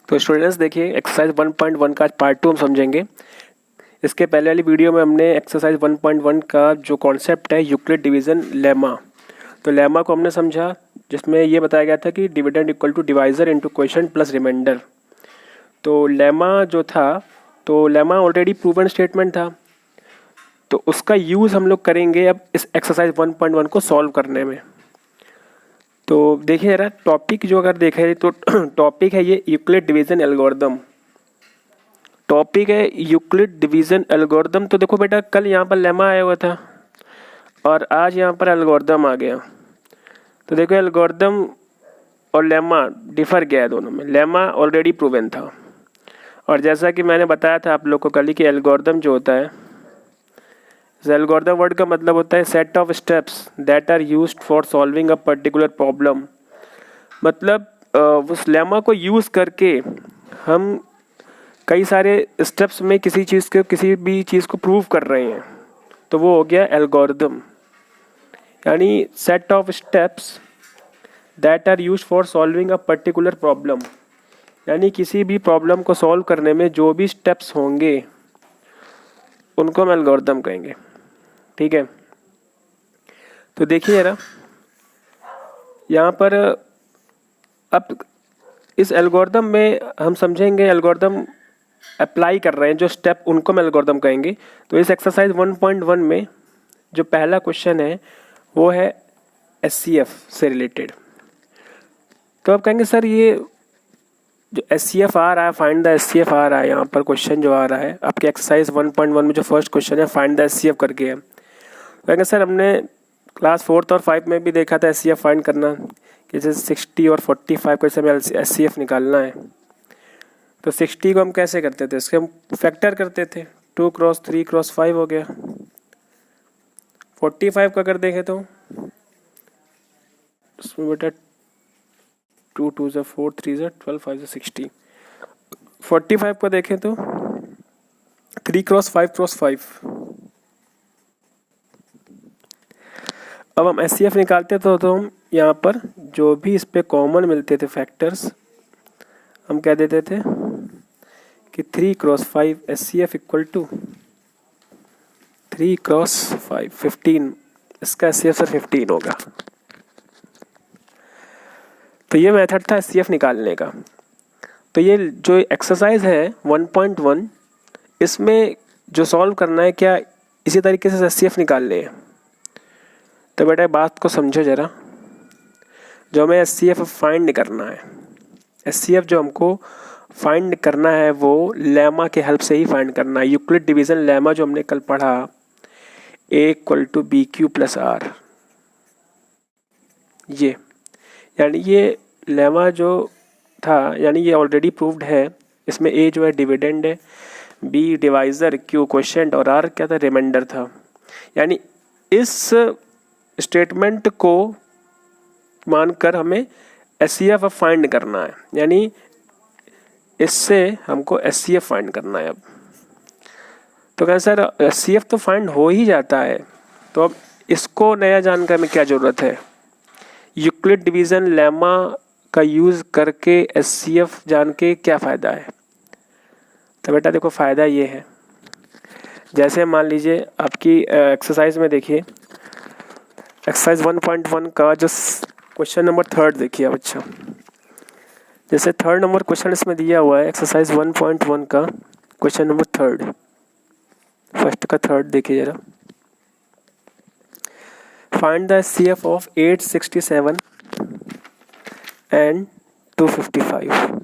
तो स्टूडेंट्स देखिए एक्सरसाइज 1.1 का पार्ट 2 हम समझेंगे। इसके पहले वाली वीडियो में हमने एक्सरसाइज 1.1 का जो कॉन्सेप्ट है यूक्लिड डिवीज़न लेमा, तो लेमा को हमने समझा, जिसमें ये बताया गया था कि dividend equal to divisor into quotient plus remainder. तो लेमा जो था, तो लेमा ऑलरेडी प्रूवन स्टेटमेंट था, तो उसका यूज़ हम लोग करेंगे अब इस एक्सरसाइज 1.1 को सॉल्व करने में। तो देखिए ज़रा टॉपिक जो अगर देखें तो टॉपिक है ये यूक्लिड डिवीज़न एल्गोरिदम। टॉपिक है यूक्लिड डिवीज़न एल्गोरिदम। तो देखो बेटा, कल यहाँ पर लेमा आया हुआ था और आज यहाँ पर एल्गोरिदम आ गया। तो देखो एल्गोरिदम और लेमा डिफर गया है दोनों में। लेमा ऑलरेडी प्रूवन था, और जैसा कि मैंने बताया था आप लोग को कल ही कि एल्गोरिदम जो होता है, एल्गोरिदम वर्ड का मतलब होता है set of steps that are used for solving a particular problem. मतलब उस लेमा को यूज़ करके हम कई सारे स्टेप्स में किसी भी चीज़ को प्रूव कर रहे हैं, तो वो हो गया एल्गोरिदम। यानी set of steps that are used for solving a particular problem, यानी किसी भी प्रॉब्लम को सॉल्व करने में जो भी स्टेप्स होंगे उनको हम एल्गोरिदम कहेंगे। ठीक है, तो देखिए जरा यहाँ पर अब इस एल्गोरिदम में हम समझेंगे एल्गोरिदम अप्लाई कर रहे हैं जो स्टेप, उनको हम एल्गोरिदम कहेंगे। तो इस एक्सरसाइज 1.1 में जो पहला क्वेश्चन है वो है एचसीएफ से रिलेटेड। तो आप कहेंगे सर ये जो एचसीएफ आ रहा है, फाइंड द एचसीएफ आ रहा है, यहाँ पर क्वेश्चन जो आ रहा है आपके एक्सरसाइज 1.1 में जो फर्स्ट क्वेश्चन है फाइंड द एचसीएफ करके है। कहेंगे सर हमने क्लास 4th और 5 में भी देखा था एचसीएफ फाइंड करना, कि जैसे 60 और 45 को हमें एचसीएफ निकालना है। तो 60 को हम कैसे करते थे, इसके हम फैक्टर करते थे, 2 क्रॉस 3 क्रॉस 5 हो गया। 45 को अगर देखें तो उसमें बेटा 2 2 ज़ा 4 3 ज़ा 12 5 ज़ा 60। 45 को देखें तो 3 क्रॉस 5 क्रॉस 5। अब हम एचसीएफ निकालते तो हम यहाँ पर जो भी इस पे कॉमन मिलते थे फैक्टर्स, हम कह देते थे कि 3 cross 5 HCF equal to 3 cross 5 15। इसका एचसीएफ सर 15 होगा। तो ये मेथड था एचसीएफ निकालने का। तो ये जो एक्सरसाइज है 1.1, इसमें जो सॉल्व करना है क्या इसी तरीके से एचसीएफ निकालने हैं। तो बेटा बात को समझो ज़रा, जो हमें एचसीएफ फाइंड करना है, एचसीएफ जो हमको फाइंड करना है वो लेमा के हेल्प से ही फाइंड करना है। यूक्लिड डिवीज़न लेमा जो हमने कल पढ़ा, A equal to B Q plus R, ये यानी ये लेमा जो था यानी ये ऑलरेडी प्रूव्ड है। इसमें ए जो है डिविडेंड है, बी डिवाइजर, क्यू क्वोशिएंट और आर क्या था, रिमाइंडर था। यानी इस स्टेटमेंट को मानकर हमें एचसीएफ फाइंड करना है, यानी इससे हमको एचसीएफ फाइंड करना है। अब तो कहें सर एचसीएफ तो फाइंड हो ही जाता है, तो अब इसको नया जानकर में क्या ज़रूरत है। यूक्लिड डिवीज़न लेमा का यूज़ करके एचसीएफ जान के क्या फ़ायदा है। तो बेटा देखो फ़ायदा ये है, जैसे मान लीजिए आपकी एक्सरसाइज में देखिए एक्सरसाइज 1.1 का जो क्वेश्चन नंबर 3 देखिए। अब अच्छा, जैसे 3rd नंबर क्वेश्चन इसमें दिया हुआ है एक्सरसाइज 1.1 का क्वेश्चन नंबर 3, फर्स्ट का 3 देखिए ज़रा। Find the HCF of 867 and 255।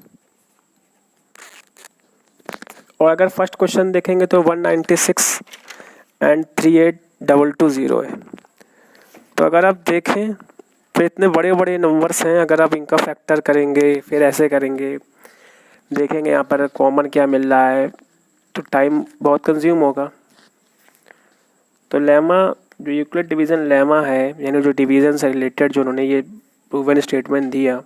और अगर फर्स्ट क्वेश्चन देखेंगे तो 196 एंड 38220 है। तो अगर आप देखें तो इतने बड़े बड़े नंबर्स हैं, अगर आप इनका फैक्टर करेंगे फिर ऐसे करेंगे, देखेंगे यहाँ पर कॉमन क्या मिल रहा है, तो टाइम बहुत कंज्यूम होगा। तो लेमा जो यूक्लिड डिवीज़न लेमा है, यानी जो डिवीज़न से रिलेटेड जो उन्होंने ये प्रूवन स्टेटमेंट दिया,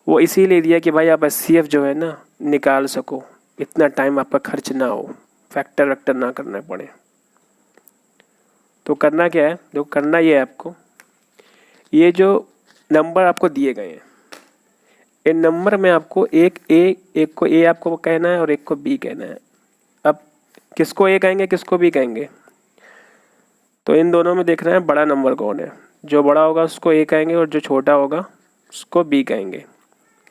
वो इसीलिए दिया कि भाई आप एचसीएफ जो है ना निकाल सको, इतना टाइम आपका खर्च ना हो, फैक्टर वैक्टर ना करना पड़े। तो करना क्या है, जो करना ये है आपको, ये जो नंबर आपको दिए गए हैं इन नंबर में आपको एक को ए आपको कहना है और एक को बी कहना है। अब किसको ए कहेंगे किसको बी कहेंगे, तो इन दोनों में देखना है बड़ा नंबर कौन है। जो बड़ा होगा उसको ए कहेंगे और जो छोटा होगा उसको बी कहेंगे।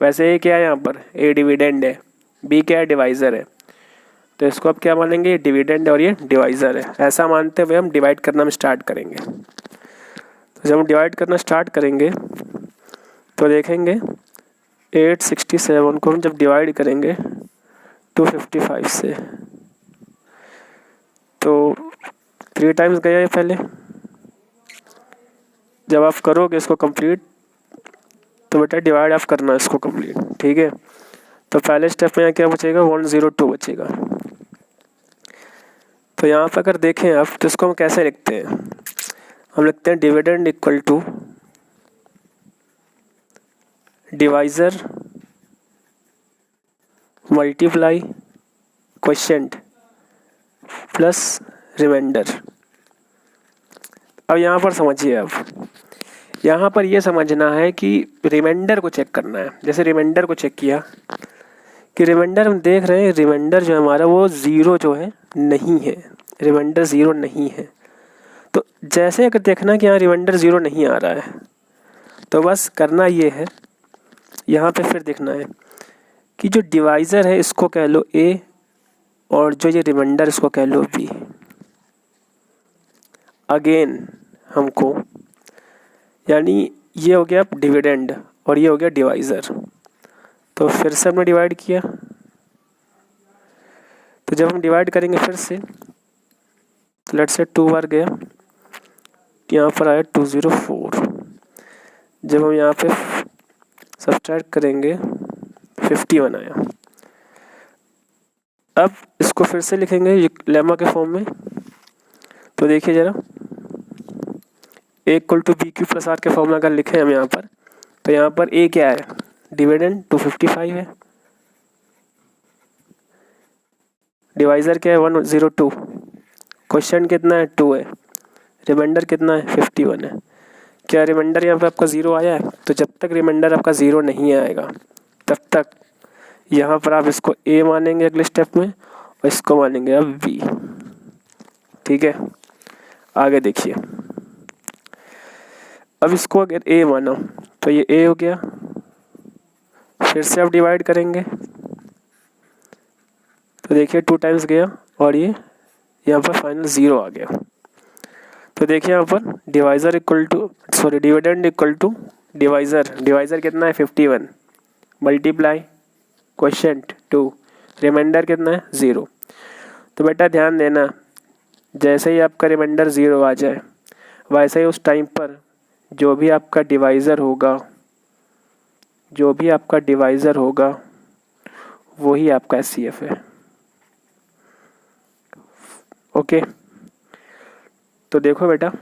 वैसे ए क्या है यहाँ पर, ए डिविडेंड है, बी क्या है, डिवाइज़र है। तो इसको अब क्या मानेंगे, ये डिविडेंड और ये डिवाइज़र है। ऐसा मानते हुए हम डिवाइड करना में स्टार्ट करेंगे। तो जब हम डिवाइड करना स्टार्ट करेंगे तो देखेंगे 867 को हम जब डिवाइड करेंगे 255 से, तो 3 टाइम्स गया है पहले। जब आप करोगे इसको कंप्लीट तो बेटा डिवाइड आप करना है इसको कंप्लीट, ठीक है। तो पहले स्टेप में यहाँ क्या बचेगा, 102 बचेगा। तो यहाँ पर अगर देखें आप तो इसको हम कैसे लिखते हैं, हम लिखते हैं dividend equal to divisor multiply quotient plus remainder. अब यहाँ पर समझिए, आप यहाँ पर ये समझना है कि रिमाइंडर को चेक करना है। जैसे रिमाइंडर को चेक किया कि रिमाइंडर हम देख रहे हैं, रिमाइंडर जो है हमारा वो ज़ीरो जो है नहीं है, रिमाइंडर ज़ीरो नहीं है। तो जैसे अगर देखना कि यहाँ रिमाइंडर ज़ीरो नहीं आ रहा है तो बस करना ये है, यहाँ पे फिर देखना है कि जो डिवाइज़र है इसको कह लो ए और जो ये रिमाइंडर इसको कह लो बी। अगेन हमको यानी ये हो गया डिविडेंड और ये हो गया डिवाइज़र। तो फिर से हमने डिवाइड किया, तो जब हम डिवाइड करेंगे फिर से तो लेट्स से 2 बार गया, यहाँ पर आया 204। जब हम यहाँ पे सब्ट्रैक्ट करेंगे 51 आया। अब इसको फिर से लिखेंगे लेमा के फॉर्म में। तो देखिए ज़रा, A equal to B Q plus R के फॉर्म में अगर लिखें हम यहाँ पर, तो यहाँ पर ए क्या है, डिविडेंड 255 है, डिवाइज़र क्या है 102, क्वेश्चन कितना है 2 है, रिमाइंडर कितना है 51 है। क्या रिमाइंडर यहाँ पे आपका ज़ीरो आया है? तो जब तक रिमाइंडर आपका ज़ीरो नहीं आएगा तब तक यहाँ पर आप इसको ए मानेंगे अगले स्टेप में और इसको मानेंगे अब बी, ठीक है। आगे देखिए, अब इसको अगर ए माना तो ये ए हो गया, फिर से आप डिवाइड करेंगे तो देखिए 2 टाइम्स गया और ये यहाँ पर फाइनल ज़ीरो आ गया। तो देखिए यहाँ पर divisor equal to dividend equal to divisor कितना है 51 मल्टीप्लाई क्वोशिएंट 2, रिमाइंडर कितना है 0। तो बेटा ध्यान देना, जैसे ही आपका रिमाइंडर 0 आ जाए वैसे ही उस टाइम पर जो भी आपका डिवाइज़र होगा वही आपका एचसीएफ है, ओके। तो देखो बेटा,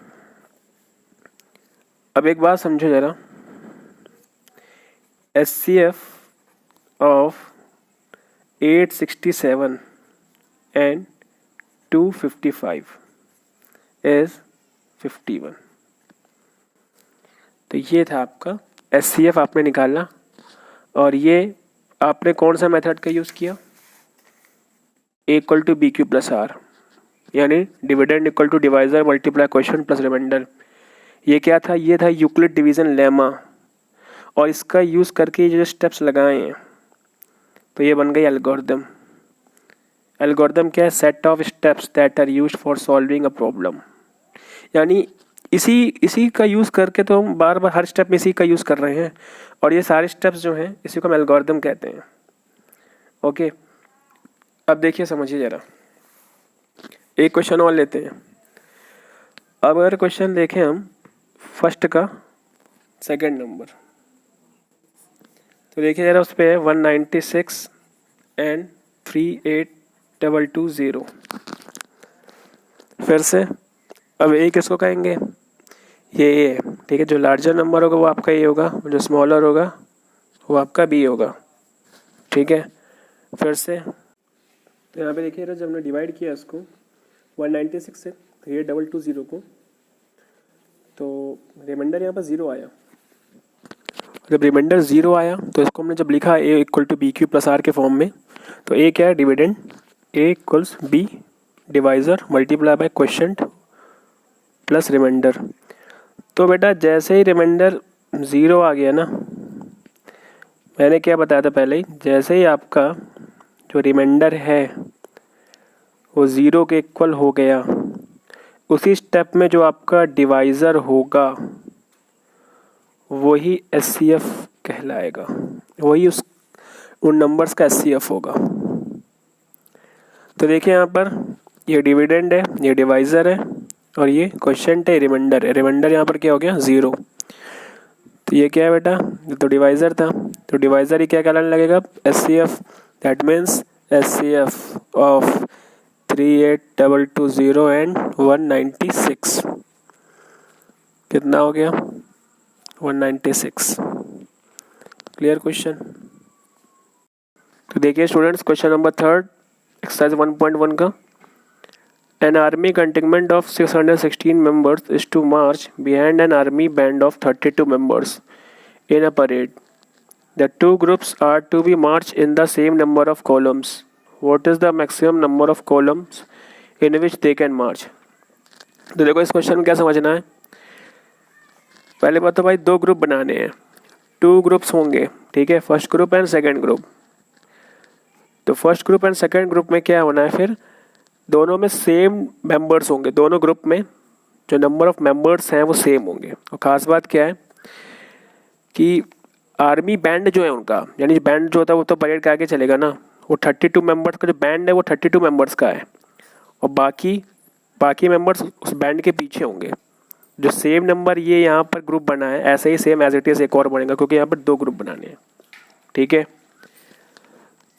अब एक बात समझो ज़रा, एचसीएफ ऑफ 867 and 255 is 51। तो ये था आपका एचसीएफ आपने निकाला, और ये आपने कौन सा मेथड का यूज़ किया, A equal to B Q plus R, यानी dividend equal to divisor multiply quotient plus remainder. ये क्या था, ये था यूक्लिड डिवीज़न लेमा, और इसका यूज़ करके जो स्टेप्स लगाए हैं तो ये बन गई एल्गोरिदम। एल्गोरिदम क्या है, set of steps that are used for solving a problem. यानी इसी का यूज़ करके तो हम बार बार हर स्टेप में इसी का यूज़ कर रहे हैं, और ये सारे स्टेप्स जो हैं इसी को हम एल्गोरिदम कहते हैं, ओके। अब देखिए समझिए ज़रा, एक क्वेश्चन और लेते हैं। अब अगर क्वेश्चन देखें हम फर्स्ट का सेकंड नंबर, तो देखिए ज़रा उस पर है 196 and 38220। फिर से अब ए किसको कहेंगे, ये ए है, ठीक है। जो लार्जर नंबर होगा वो आपका ए होगा, जो स्मॉलर होगा वो आपका बी होगा, ठीक है। फिर से तो यहाँ पे देखिए जब हमने डिवाइड किया इसको 196 से 38220 को, तो रिमाइंडर यहाँ पर 0 आया, जब रिमाइंडर 0 आया तो इसको हमने जब लिखा a equal to B Q plus R के फॉर्म में, तो a क्या है, dividend, a equals b divisor multiply by quotient plus remainder. तो बेटा जैसे ही रिमाइंडर 0 आ गया ना, मैंने क्या बताया था पहले ही, जैसे ही आपका जो रिमाइंडर है वो 0 के इक्वल हो गया, उसी स्टेप में जो आपका डिवाइज़र होगा वही एचसीएफ कहलाएगा, वही उन नंबर्स का एचसीएफ होगा। तो देखिए यहाँ पर ये डिविडेंड है, ये डिवाइज़र है और ये क्वोशिएंट है, रिमाइंडर है। रिमाइंडर यहाँ पर क्या हो गया, 0। तो ये क्या है बेटा, ये तो डिवाइज़र था, तो डिवाइज़र ही क्या कहलाने लगेगा, HCF. That means HCF of 3822 and 196 कितना हो गया, 196। Clear question. तो देखिए स्टूडेंट्स, क्वेश्चन नंबर 3 एक्सरसाइज 1.1 का, An army contingent of 616 members is to march behind an army band of 32 members in a parade. The two groups are to be marched in the same number of columns. What is the maximum number of columns in which they can march? तो देखो इस question में क्या समझना है। पहले बात तो भाई दो ग्रुप बनाने हैं, 2 ग्रुप्स होंगे, ठीक है, first group and second group. तो first group and second group में क्या होना है, फिर दोनों में सेम मेंबर्स होंगे, दोनों ग्रुप में जो नंबर ऑफ मेंबर्स हैं वो सेम होंगे। और ख़ास बात क्या है कि आर्मी बैंड जो है उनका, यानी बैंड जो होता है वो तो परेड के आगे चलेगा ना, वो 32 मेंबर्स का जो बैंड है वो 32 मेंबर्स का है, और बाकी मेंबर्स उस बैंड के पीछे होंगे। जो सेम नंबर ये यहाँ पर ग्रुप बना है, ऐसे ही सेम एज इट इज़ एक और बनेगा, क्योंकि यहाँ पर 2 ग्रुप बनाने हैं, ठीक है।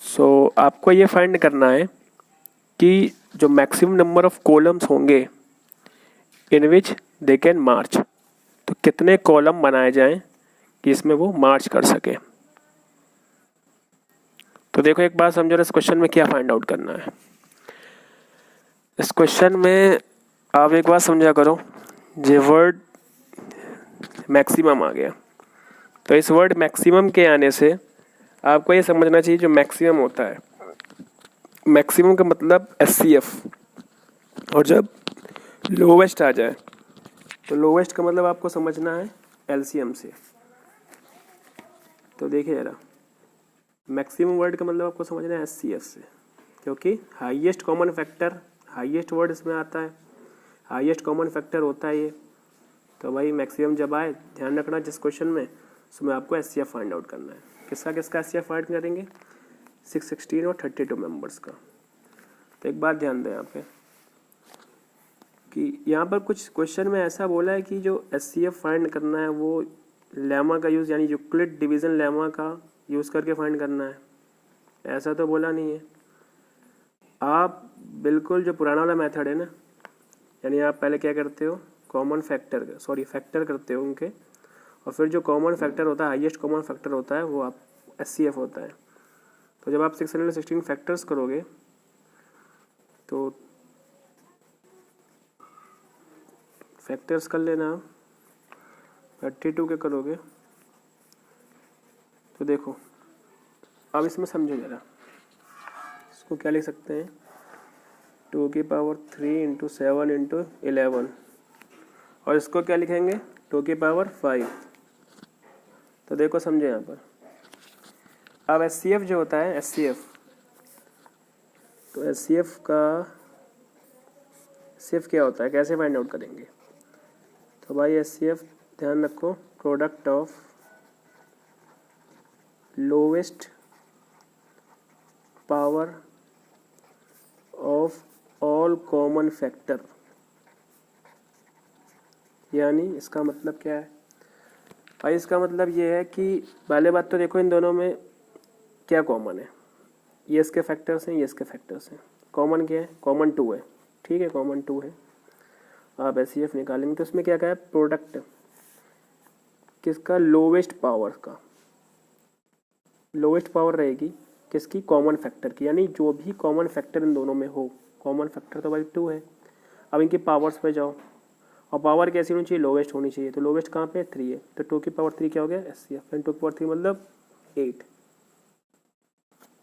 सो आपको ये फाइंड करना है कि जो मैक्सिमम नंबर ऑफ कॉलम्स होंगे इन विच दे कैन मार्च, तो कितने कॉलम बनाए जाएं कि इसमें वो मार्च कर सके। तो देखो एक बात समझो, इस क्वेश्चन में क्या फाइंड आउट करना है। इस क्वेश्चन में आप एक बात समझा करो, जो वर्ड मैक्सिमम आ गया, तो इस वर्ड मैक्सिमम के आने से आपको ये समझना चाहिए जो मैक्सिमम होता है, मैक्सिमम का मतलब एचसीएफ, और जब लोवेस्ट आ जाए तो लोवेस्ट का मतलब आपको समझना है एलसीएम से। तो देखिए जरा, मैक्सिमम वर्ड का मतलब आपको समझना है एचसीएफ से, क्योंकि highest common factor, highest word इसमें आता है, हाईएस्ट कॉमन फैक्टर होता है ये। तो भाई मैक्सिमम जब आए, ध्यान रखना जिस क्वेश्चन में, उसमें आपको एचसीएफ फाइंड आउट करना है। किसका एचसीएफ फाइंड करेंगे, 616 और 32 मेंबर्स का। तो एक बात ध्यान दें यहाँ पे कि यहाँ पर कुछ क्वेश्चन में ऐसा बोला है कि जो एचसीएफ फाइंड करना है वो लेमा का यूज़, यानी यूक्लिड डिवीज़न लेमा का यूज़ करके फाइंड करना है, ऐसा तो बोला नहीं है। आप बिल्कुल जो पुराना वाला मेथड है ना, यानी आप पहले क्या करते हो, कॉमन फैक्टर करते हो उनके, और फिर जो कॉमन फैक्टर होता है, हाईएस्ट कॉमन फैक्टर होता है, वो आप एचसीएफ होता है। तो जब आप 616 फैक्टर्स करोगे तो फैक्टर्स कर लेना, 32 के करोगे तो देखो अब इसमें समझो जरा, इसको क्या लिख सकते हैं, 2 की पावर 3 इंटू 7 इंटू 11, और इसको क्या लिखेंगे, 2 की पावर 5। तो देखो समझो यहाँ पर, अब एचसीएफ जो होता है, एचसीएफ, तो एचसीएफ क्या होता है, कैसे फाइंड आउट करेंगे। तो भाई एचसीएफ ध्यान रखो, product of lowest power of all common factor, यानी इसका मतलब क्या है भाई, इसका मतलब ये है कि पहले बात तो देखो इन दोनों में क्या कॉमन है, ये इसके फैक्टर्स हैं, ये इसके फैक्टर्स हैं। कॉमन क्या है, कॉमन 2 है, ठीक है, कॉमन 2 है। आप एचसीएफ निकालेंगे तो इसमें क्या क्या है, प्रोडक्ट किसका, लोवेस्ट पावर का, लोवेस्ट पावर रहेगी किसकी, कॉमन फैक्टर की, यानी जो भी कॉमन फैक्टर इन दोनों में हो, कॉमन फैक्टर तो भाई 2 है। अब इनकी पावर्स पे जाओ, और पावर कैसी होनी चाहिए, लोवेस्ट होनी चाहिए। तो लोवेस्ट कहाँ पे 3 है, तो 2 की पावर 3 क्या हो गया SCF, एंड 2 की पावर 3 मतलब 8।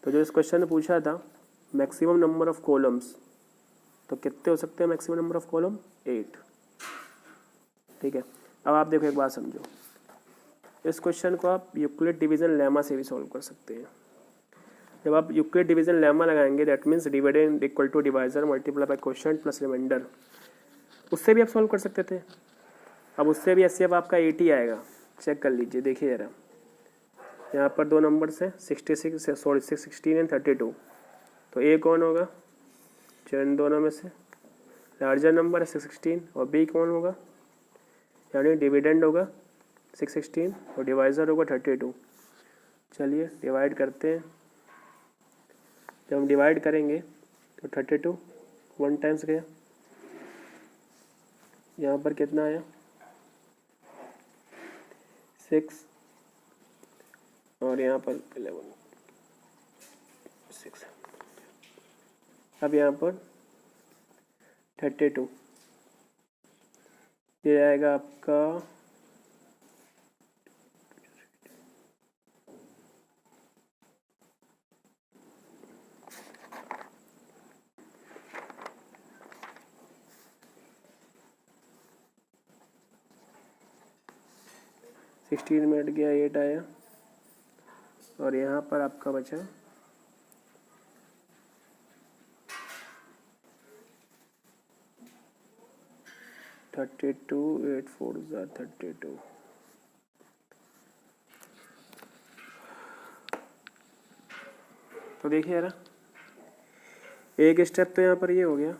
तो जो इस क्वेश्चन ने पूछा था मैक्सिमम नंबर ऑफ कॉलम्स, तो कितने हो सकते हैं मैक्सिमम नंबर ऑफ कॉलम, 8। ठीक है, अब आप देखो एक बात समझो, इस क्वेश्चन को आप यूक्लिड डिवीजन लेमा से भी सॉल्व कर सकते हैं। जब आप यूक्लिड डिवीजन लेमा लगाएंगे that means dividend equal to divisor multiply by quotient plus remainder, उससे भी आप सॉल्व कर सकते थे। अब उससे भी SCF आपका 80 आएगा, चेक कर लीजिए, देखिए जरा, यहाँ पर 2 नंबर्स हैं 16 एंड 32, तो A कौन होगा जो इन दोनों में से लार्जर नंबर है 616, और B कौन होगा, यानी डिविडेंड होगा 616 और डिवाइजर होगा 32। चलिए डिवाइड करते हैं, जब हम डिवाइड करेंगे तो 32 1 टाइम्स गया, यहाँ पर कितना आया 6 और यहाँ पर 11 6, अब यहाँ पर 32, ये आएगा आपका 16 में हट गया 8 आया, और यहाँ पर आपका बचा 32, 8 4 32। तो देखिए यार, एक स्टेप तो यहाँ पर ये हो गया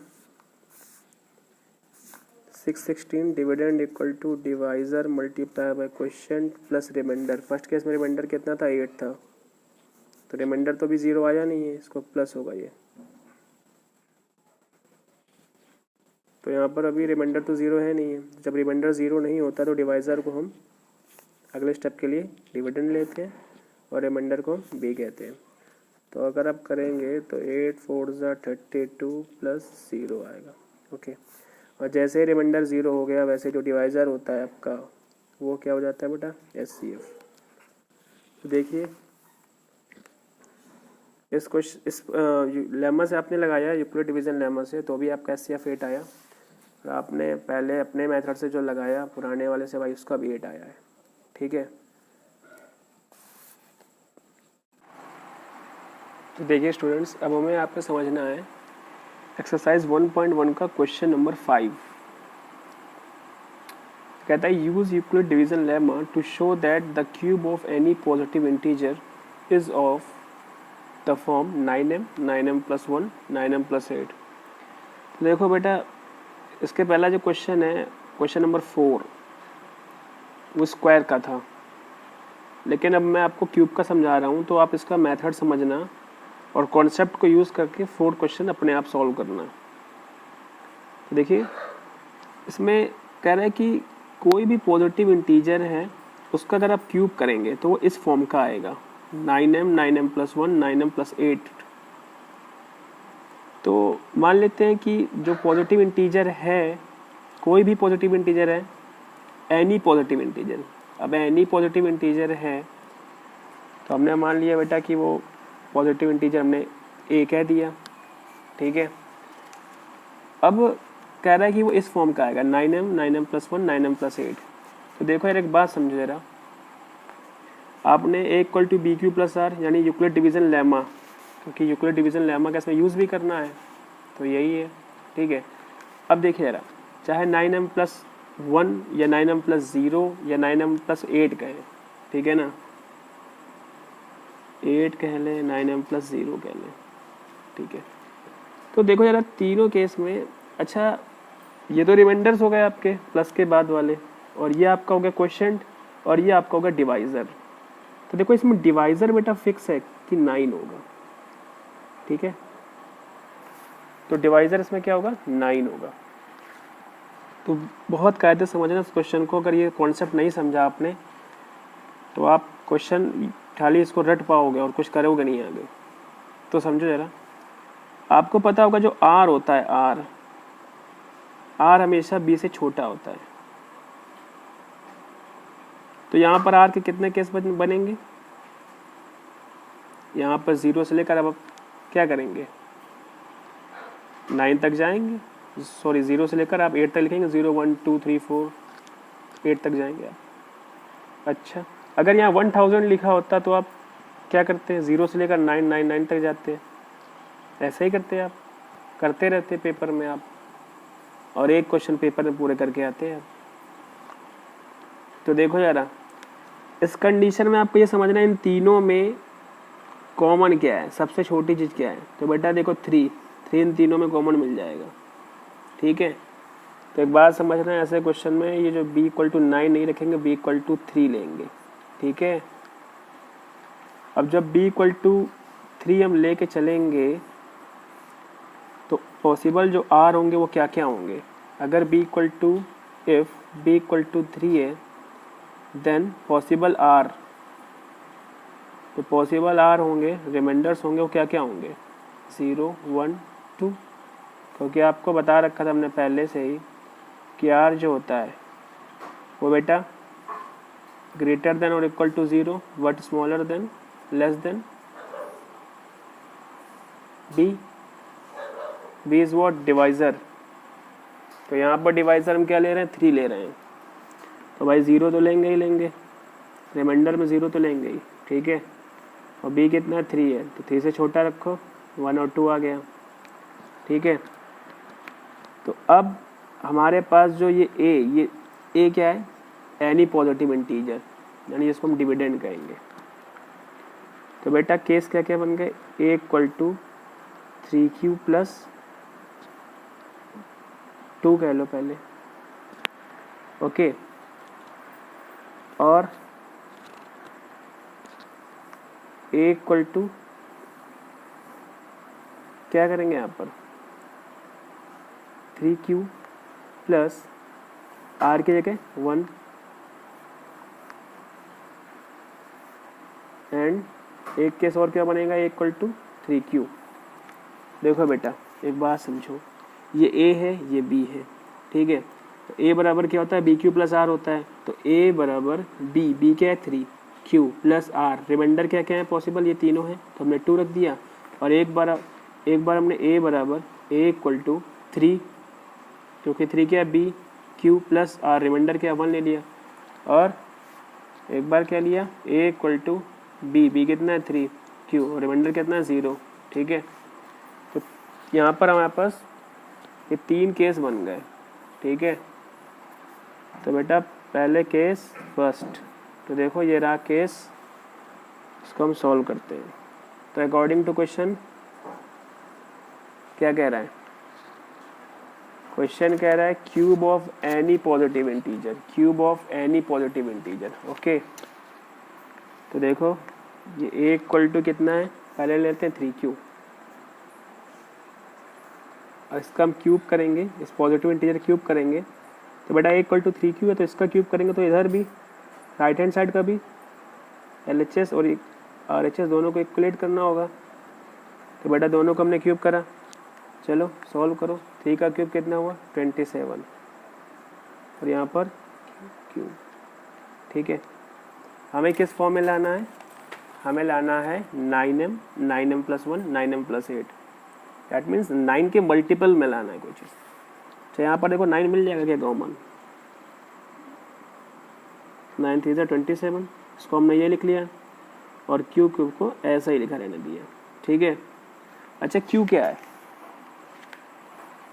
616 dividend equal to divisor multiply by quotient plus remainder. First case में रिमाइंडर कितना था 8 था, तो रिमाइंडर तो भी 0 आया नहीं है, इसको प्लस होगा ये, तो यहाँ पर अभी रिमाइंडर तो 0 है नहीं है। जब रिमाइंडर 0 नहीं होता तो डिवाइजर को हम अगले स्टेप के लिए डिविडेंड लेते हैं और रिमाइंडर को हम B कहते हैं। तो अगर आप करेंगे तो 8 4 32 प्लस 0 आएगा। ओके, और जैसे ही रिमाइंडर 0 हो गया वैसे जो डिवाइजर होता है आपका वो क्या हो जाता है बेटा SCF। तो देखिए इस लेमा से आपने लगाया यूक्लिड डिवीजन लेमा से, तो भी आपका SCF 8 आया, और आपने पहले अपने मेथड से जो लगाया पुराने वाले से भाई उसका भी 8 आया है। ठीक है, तो देखिए स्टूडेंट्स, अब हमें आपको समझना है एक्सरसाइज 1.1 का क्वेश्चन नंबर 5। कहता है use Euclid division lemma to show that the cube of any positive integer is of the form 9m 9m + 1 9m + 8। तो देखो बेटा, इसके पहला जो क्वेश्चन है क्वेश्चन नंबर 4 वो स्क्वायर का था, लेकिन अब मैं आपको क्यूब का समझा रहा हूँ, तो आप इसका मेथड समझना और कॉन्सेप्ट को यूज़ करके 4 क्वेश्चन अपने आप सॉल्व करना। तो देखिए इसमें कह रहा है कि कोई भी पॉजिटिव इंटीजर है उसका अगर आप क्यूब करेंगे तो वो इस फॉर्म का आएगा 9m 9m + 1 9m + 8। तो मान लेते हैं कि जो पॉजिटिव इंटीजर है, कोई भी पॉजिटिव इंटीजर है, एनी पॉजिटिव इंटीजर, अब एनी पॉजिटिव इंटीजर है तो हमने मान लिया बेटा कि वो पॉजिटिव इंटीजर हमने A कह दिया। ठीक है, अब कह रहा है कि वो इस फॉर्म का आएगा 9m 9m + 1 9m + 8। तो देखो यार एक बात समझो जरा, आपने A = BQ + R यानी यूक्लिड डिवीजन लेमा, क्योंकि यूक्लिड डिवीजन लेमा का इसमें यूज़ भी करना है, तो यही है। ठीक है, अब देखिए जरा, चाहे 9m + 1 या 9m + 0 या 9m + 8 कहें, ठीक है ना, 8 कह लें 9m + 0 कह लें। ठीक है, तो देखो जरा तीनों केस में, अच्छा ये तो रिमाइंडर्स हो गए आपके प्लस के बाद वाले, और ये आपका हो गया क्वोशिएंट, और ये आपका होगा डिवाइज़र। तो देखो इसमें डिवाइज़र बेटा फिक्स है कि 9 होगा। ठीक है, तो डिवाइज़र इसमें क्या होगा 9 होगा। तो बहुत कायदे समझना इस क्वेश्चन को, अगर ये कॉन्सेप्ट नहीं समझा आपने तो आप क्वेश्चन खाली इसको रट पाओगे और कुछ करोगे नहीं आगे। तो समझो जरा, आपको पता होगा जो R होता है, R आर हमेशा बी से छोटा होता है। तो यहाँ पर आर के कितने केस बनेंगे, यहाँ पर 0 से लेकर अब आप क्या करेंगे 9 तक जाएंगे, सॉरी 0 से लेकर आप 8 तक लिखेंगे, 0 1 2 3 4 8 तक जाएंगे आप। अच्छा, अगर यहाँ 1000 लिखा होता तो आप क्या करते हैं, 0 से लेकर 999 तक जाते हैं, ऐसे ही करते हैं आप, करते रहते पेपर में आप, और एक क्वेश्चन पेपर में पूरे करके आते हैं। तो देखो यारा, इस कंडीशन में आपको ये समझना है इन तीनों में कॉमन क्या है, सबसे छोटी चीज़ क्या है। तो बेटा देखो 3 इन तीनों में कॉमन मिल जाएगा, ठीक है। तो एक बात समझना है, ऐसे क्वेश्चन में ये जो b = 9 नहीं रखेंगे, b = 3 लेंगे, ठीक है। अब जब b = 3 हम लेके चलेंगे तो पॉसिबल जो r होंगे वो क्या क्या होंगे। अगर if b = 3 है देन पॉसिबल r, तो पॉसिबल r होंगे, रिमाइंडर्स होंगे वो क्या क्या होंगे 0 1 2, क्योंकि आपको बता रखा था हमने पहले से ही कि r जो होता है वो बेटा ग्रेटर देन और equal to 0 but smaller than less than b is what divisor. तो यहाँ पर डिवाइजर हम क्या ले रहे हैं 3 ले रहे हैं, तो भाई 0 तो लेंगे ही लेंगे, रिमाइंडर में 0 तो लेंगे ही, ठीक है। और b कितना है 3 है, तो 3 से छोटा रखो, 1 और 2 आ गया, ठीक है। तो अब हमारे पास जो ये a क्या है, एनी पॉजिटिव इंटीजर, यानी जिसको हम डिविडेंड कहेंगे। तो बेटा केस क्या क्या बन गए, a = 3q + 2 कह लो पहले, ओके। और a = क्या करेंगे यहाँ पर 3q + r की जगह 1 एंड एक केस और क्या बनेगा, a = 3q। देखो बेटा एक बात समझो, ये a है ये b है, ठीक है। तो a बराबर क्या होता है bq + r होता है, तो a बराबर b क्या है 3, q + r, रिमाइंडर क्या क्या है पॉसिबल, ये तीनों है तो हमने 2 रख दिया। और एक बार हमने a बराबर = 3, क्योंकि 3 क्या है b q + r, रिमाइंडर क्या 1 ले लिया। और एक बार क्या लिया a = b कितना है 3, q और रिमाइंडर कितना है 0, ठीक है। तो यहाँ पर हमारे पास ये 3 केस बन गए, ठीक है। तो बेटा पहले केस फर्स्ट, तो देखो ये रहा केस, इसको हम सॉल्व करते हैं। तो अकॉर्डिंग टू क्वेश्चन क्या कह रहा है, क्वेश्चन कह रहा है cube of any positive integer, cube of any positive integer, okay. तो देखो ये a = कितना है, पहले लेते हैं 3q, और इसका हम क्यूब करेंगे, इस पॉजिटिव इंटीजर क्यूब करेंगे। तो बेटा a = 3q है तो इसका क्यूब करेंगे, तो इधर भी राइट हैंड साइड का भी LHS और RHS दोनों को इक्वलेट करना होगा। तो बेटा दोनों को हमने क्यूब करा, चलो सॉल्व करो। 3 का क्यूब कितना हुआ 27, और यहाँ पर क्यूब, ठीक है। हमें किस फॉर्म में लाना है, हमें लाना है 9m + 1 9m + 8, दैट मीन्स 9 के मल्टीपल में लाना है कोई चीज़। तो यहाँ पर देखो 9 मिल जाएगा क्या कॉमन, 9 3 × 27, इसको हमने ये लिख लिया, और क्यूब को ऐसा ही लिखा रहने दिया, ठीक है। अच्छा क्यू क्या है,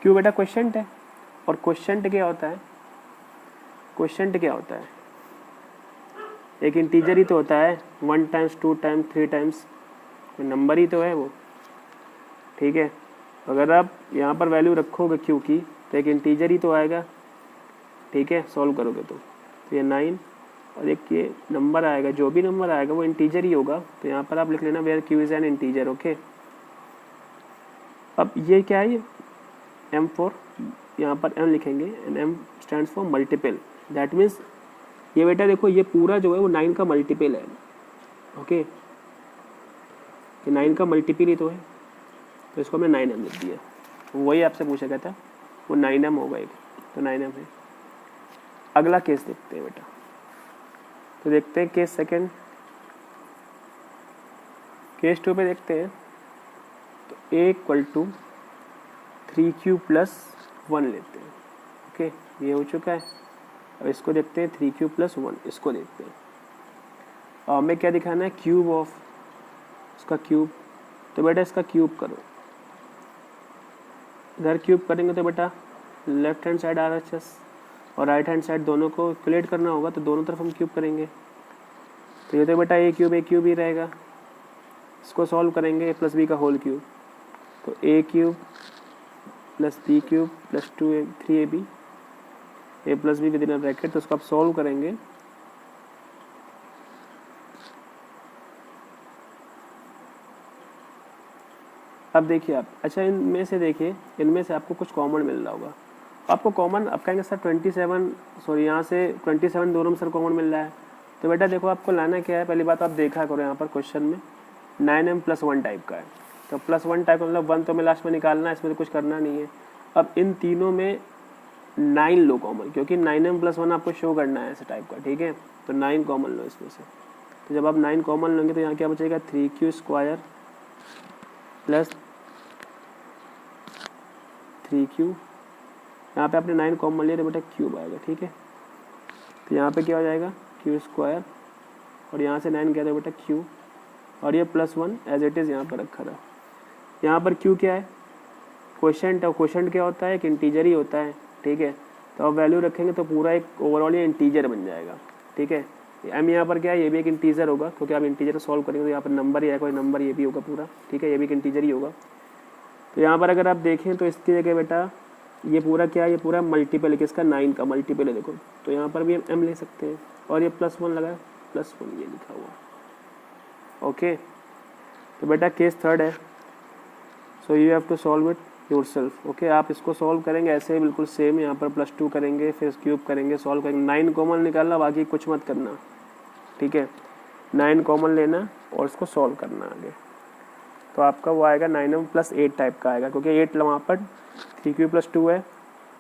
क्यू बेटा क्वेश्चंट है, और क्वेश्चंट क्या होता है, क्वेश्चंट क्या होता है, एक इंटीजर ही तो होता है, 1 टाइम्स 2 टाइम्स 3 टाइम्स, कोई नंबर ही तो है वो, ठीक है। अगर आप यहाँ पर वैल्यू रखोगे क्यू की तो एक इंटीजर ही तो आएगा, ठीक है, सॉल्व करोगे तो ये 9 और एक ये नंबर आएगा, जो भी नंबर आएगा वो इंटीजर ही होगा। तो यहाँ पर आप लिख लेना where q is an integer, okay. अब ये क्या है, M4, यहाँ पर M लिखेंगे and M stands for multiple, that means ये बेटा देखो ये पूरा जो है वो 9 का मल्टीपल है, ओके। ये 9 का मल्टीपल ही तो है, तो इसको हमने 9m लिख दिया। वही आपसे पूछा गया था, वो 9m होगा एक, तो 9m है। अगला केस देखते हैं बेटा, तो देखते हैं केस सेकंड। केस 2 पे देखते हैं, तो a equal to 3q plus 1 लेते हैं। ओके, ये हो चुका है। अब इसको देखते हैं 3q प्लस 1, इसको देखते हैं। और हमें क्या दिखाना है, क्यूब ऑफ इसका क्यूब। तो बेटा इसका क्यूब करो, इधर क्यूब करेंगे तो बेटा लेफ्ट हैंड साइड RHS और राइट हैंड साइड दोनों को कैलकुलेट करना होगा, तो दोनों तरफ हम क्यूब करेंगे। तो ये तो बेटा a क्यूब ही रहेगा। इसको सॉल्व करेंगे, a प्लस बी का होल क्यूब, तो a cube plus b cube plus 3ab a plus b within bracket. तो उसको आप सॉल्व करेंगे, अब देखिए आप, अच्छा इनमें से देखिए, इनमें से आपको कुछ कॉमन मिल रहा होगा। आपको कॉमन आप कहेंगे सर 27, सॉरी यहाँ से 27 दोनों में सर कॉमन मिल रहा है। तो बेटा देखो आपको लाना क्या है, पहली बात आप देखा करो यहाँ पर क्वेश्चन में 9m प्लस 1 टाइप का है। तो प्लस 1 टाइप मतलब 1 तो हमें लास्ट में निकालना है, इसमें तो कुछ करना नहीं है। अब इन तीनों में 9 लो कॉमन, क्योंकि 9m प्लस 1 आपको शो करना है ऐसे टाइप का, ठीक है। तो 9 कॉमन लो इसमें से। तो जब आप 9 कॉमन लोगे तो यहाँ क्या बचेगा, 3q स्क्वायर प्लस 3q। यहाँ पे आपने 9 कॉमन लिया तो बेटा क्यूब आएगा, ठीक है। तो यहाँ पे क्या हो जाएगा, q स्क्वायर, और यहाँ से 9 गया था बेटा q, और ये प्लस 1 एज इट इज़ यहाँ पर रखा था। यहाँ पर q क्या है, क्वोशेंट है। क्वोशेंट क्या होता है, एक इंटीजर ही होता है, ठीक है। तो आप वैल्यू रखेंगे तो पूरा एक ओवरऑल ये इंटीजर बन जाएगा, ठीक है। m यहाँ पर क्या है, ये भी एक इंटीजर होगा, क्योंकि आप इंटीजर सॉल्व करेंगे तो यहाँ पर नंबर ही है, कोई नंबर ये भी होगा पूरा, ठीक है। ये भी एक इंटीजर ही होगा। तो यहाँ पर अगर आप देखें तो इसकी जगह बेटा ये पूरा क्या है, ये पूरा मल्टीपल है, किसका, 9 का मल्टीपल है, देखो। तो यहाँ पर भी हम m ले सकते हैं, और ये प्लस 1 लगा, प्लस 1 ये लिखा हुआ। ओके, तो बेटा केस थर्ड है, so you have to solve it yourself. Okay, आप इसको सॉल्व करेंगे ऐसे ही बिल्कुल सेम, यहाँ पर प्लस 2 करेंगे, फिर क्यूब करेंगे, सॉल्व करेंगे। 9 कॉमन निकालना, बाकी कुछ मत करना, ठीक है। 9 कॉमन लेना और इसको सॉल्व करना आगे। तो आपका वो आएगा 9m प्लस 8 टाइप का आएगा, क्योंकि 8 वहाँ पर 3q प्लस 2 है,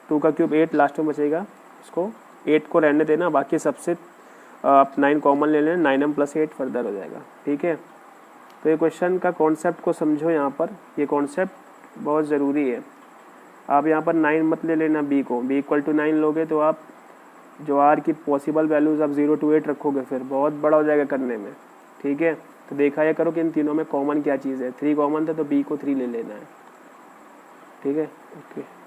2 का क्यूब 8 लास्ट में बचेगा, उसको 8 को रहने देना, बाकी सबसे आप 9 कॉमन ले लेना, 9m प्लस 8 फर्दर हो जाएगा, ठीक है। तो ये क्वेश्चन का कॉन्सेप्ट को समझो, यहाँ पर ये कॉन्सेप्ट बहुत ज़रूरी है। आप यहाँ पर 9 मत ले लेना b को, b इक्वल टू 9 लोगे तो आप जो r की पॉसिबल वैल्यूज़ आप 0 to 8 रखोगे, फिर बहुत बड़ा हो जाएगा करने में, ठीक है। तो देखा ये करो कि इन तीनों में कॉमन क्या चीज़ है, 3 कॉमन था तो b को 3 ले लेना है, ठीक है। ओके।